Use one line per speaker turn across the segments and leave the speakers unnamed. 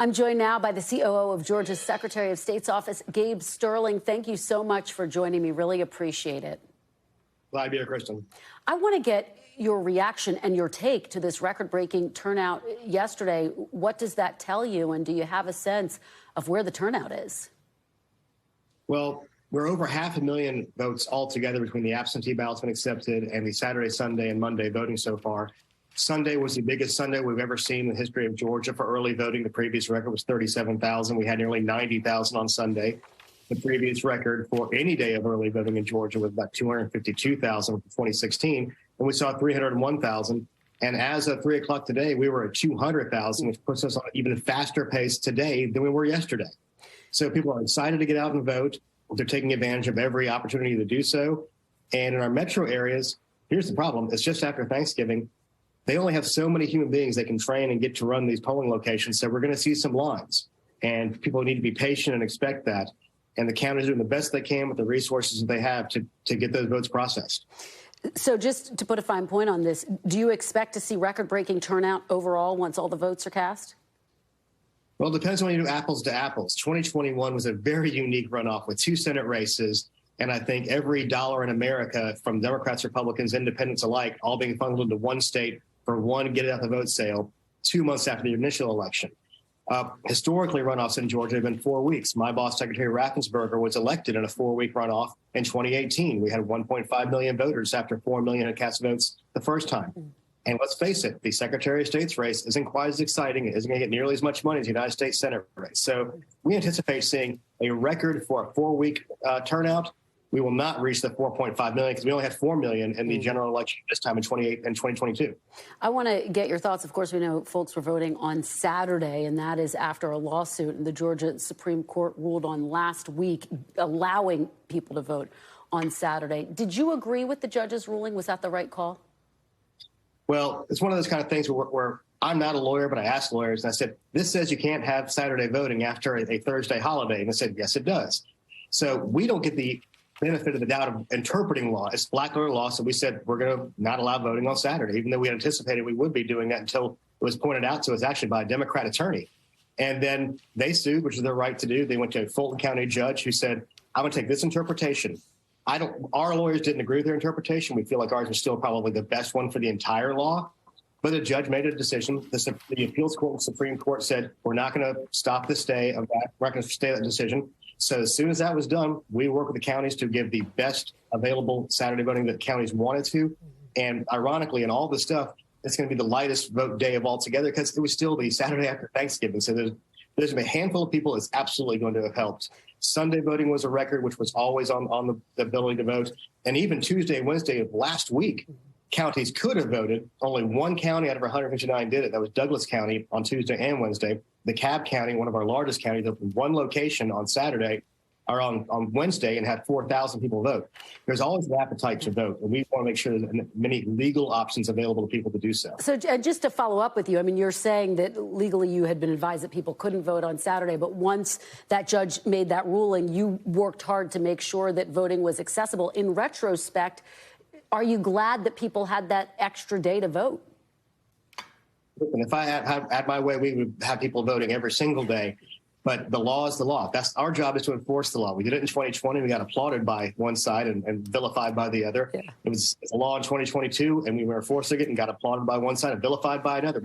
I'm joined now by the COO of Georgia's Secretary of State's office, Gabe Sterling. Thank you so much for joining me. Really appreciate it.
Glad to be here, Kristen.
I want to get your reaction and your take to this record-breaking turnout yesterday. What does that tell you, and do you have a sense of where the turnout is?
Well, we're over 500,000 votes altogether between the absentee ballots been accepted and the Saturday, Sunday, and Monday voting so far. Sunday was the biggest Sunday we've ever seen in the history of Georgia for early voting. The previous record was 37,000. We had nearly 90,000 on Sunday. The previous record for any day of early voting in Georgia was about 252,000 for 2016, and we saw 301,000. And as of 3 o'clock today, we were at 200,000, which puts us on an even faster pace today than we were yesterday. So people are excited to get out and vote. They're taking advantage of every opportunity to do so. And in our metro areas, here's the problem. It's just after Thanksgiving. They only have so many human beings they can train and get to run these polling locations. So we're going to see some lines, and people need to be patient and expect that. And the counties are doing the best they can with the resources that they have to get those votes processed.
So just to put a fine point on this, do you expect to see record-breaking turnout overall once all the votes are cast?
Well, it depends on when you do apples to apples. 2021 was a very unique runoff with 2 Senate races. And I think every dollar in America, from Democrats, Republicans, independents alike, all being funneled into one state for one get it out the vote sale 2 months after the initial election. Historically, runoffs in Georgia have been 4 weeks. My boss, Secretary Raffensperger, was elected in a 4-week runoff in 2018. We had 1.5 million voters after 4 million had cast votes the first time. And let's face it, the Secretary of State's race isn't quite as exciting. It isn't going to get nearly as much money as the United States Senate race. So we anticipate seeing a record for a 4-week turnout. We will not reach the 4.5 million because we only had 4 million in the general election this time in 2022.
I want to get your thoughts. Of course, we know folks were voting on Saturday, and that is after a lawsuit the Georgia Supreme Court ruled on last week, allowing people to vote on Saturday. Did you agree with the judge's ruling? Was that the right call?
Well, it's one of those kind of things where I'm not a lawyer, but I asked lawyers, and I said, this says you can't have Saturday voting after a Thursday holiday. And they said, yes, it does. So we don't get the benefit of the doubt of interpreting law. It's black letter law, so we said we're going to not allow voting on Saturday, even though we anticipated we would be doing that until it was pointed out to us actually by a Democrat attorney. And then they sued, which is their right to do. They went to a Fulton County judge who said, I'm going to take this interpretation. Our lawyers didn't agree with their interpretation. We feel like ours was still probably the best one for the entire law. But the judge made a decision. The appeals court and Supreme Court said, we're not going to stop the stay of that. We're not going to stay that decision. So as soon as that was done, we worked with the counties to give the best available Saturday voting that counties wanted to. And ironically, in all this stuff, it's going to be the lightest vote day of all together because it was still the Saturday after Thanksgiving. So there's a handful of people that's absolutely going to have helped. Sunday voting was a record, which was always on the ability to vote. And even Tuesday and Wednesday of last week, counties could have voted. Only one county out of 159 did it. That was Douglas County on Tuesday and Wednesday. The Cobb County, one of our largest counties, opened one location on Saturday or on Wednesday and had 4,000 people vote. There's always an appetite to vote, and we want to make sure there's many legal options available to people to do so.
So just to follow up with you, I mean, you're saying that legally you had been advised that people couldn't vote on Saturday, but once that judge made that ruling, you worked hard to make sure that voting was accessible. In retrospect, are you glad that people had that extra day to vote?
And if I had my way, we would have people voting every single day. But the law is the law. That's our job, is to enforce the law. We did it in 2020. We got applauded by one side and vilified by the other. Yeah. It was a law in 2022, and we were enforcing it and got applauded by one side and vilified by another.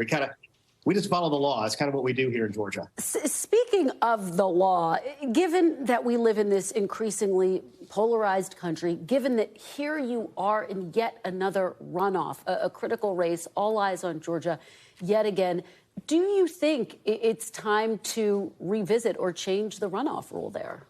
We just follow the law. That's kind of what we do here in Georgia.
Speaking of the law, given that we live in this increasingly polarized country, given that here you are in yet another runoff, a critical race, all eyes on Georgia yet again, do you think it's time to revisit or change the runoff rule there?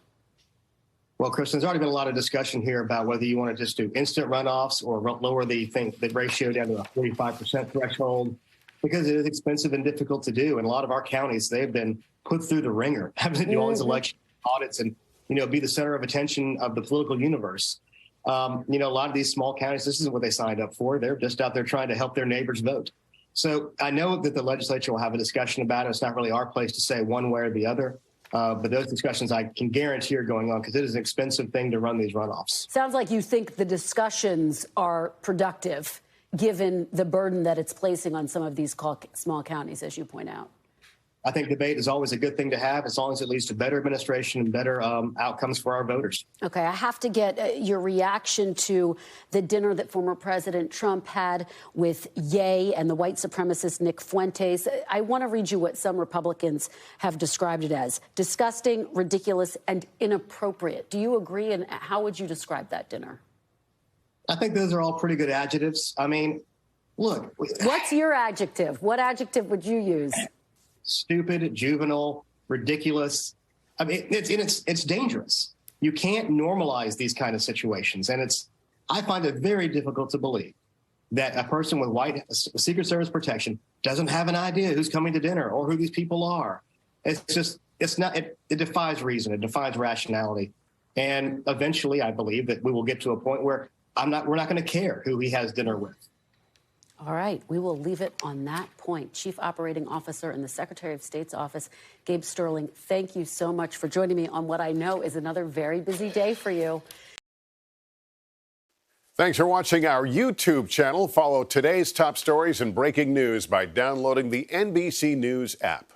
Well, Kristen, there's already been a lot of discussion here about whether you want to just do instant runoffs or lower the ratio down to a 45% threshold, because it is expensive and difficult to do. And a lot of our counties, they've been put through the ringer, having to do all these election audits and, be the center of attention of the political universe. A lot of these small counties, this isn't what they signed up for. They're just out there trying to help their neighbors vote. So I know that the legislature will have a discussion about it. It's not really our place to say one way or the other. But those discussions I can guarantee are going on because it is an expensive thing to run these runoffs.
Sounds like you think the discussions are productive, given the burden that it's placing on some of these small counties, as you point out.
I think debate is always a good thing to have as long as it leads to better administration and better outcomes for our voters.
Okay, I have to get your reaction to the dinner that former President Trump had with Ye and the white supremacist Nick Fuentes. I want to read you what some Republicans have described it as: disgusting, ridiculous, and inappropriate. Do you agree? And how would you describe that dinner?
I think those are all pretty good adjectives. I mean, look.
What's your adjective? What adjective would you use?
Stupid, juvenile, ridiculous. I mean, it's dangerous. You can't normalize these kind of situations. And I find it very difficult to believe that a person with white Secret Service protection doesn't have an idea who's coming to dinner or who these people are. It defies reason. It defies rationality. And eventually, I believe that we will get to a point where we're not going to care who he has dinner with.
All right, we will leave it on that point. Chief Operating Officer in the Secretary of State's office, Gabe Sterling, thank you so much for joining me on what I know is another very busy day for you.
Thanks for watching our YouTube channel. Follow today's top stories and breaking news by downloading the NBC News app.